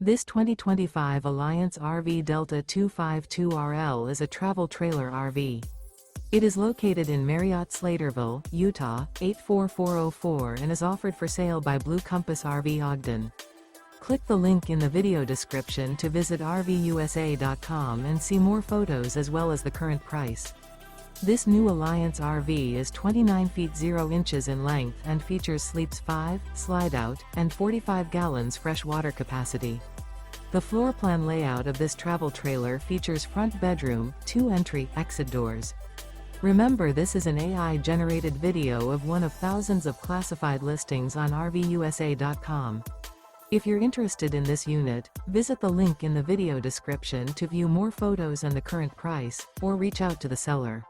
This 2025 Alliance RV Delta 252RL is a travel trailer RV. It is located in Marriott-Slaterville, Utah, 84404 and is offered for sale by Blue Compass RV Ogden. Click the link in the video description to visit RVUSA.com and see more photos as well as the current price. This new Alliance RV is 29 feet 0 inches in length and features sleeps 5, slide-out, and 45 gallons fresh water capacity. The floor plan layout of this travel trailer features front bedroom, 2 entry/exit doors. Remember, this is an AI-generated video of one of thousands of classified listings on RVUSA.com. If you're interested in this unit, visit the link in the video description to view more photos and the current price, or reach out to the seller.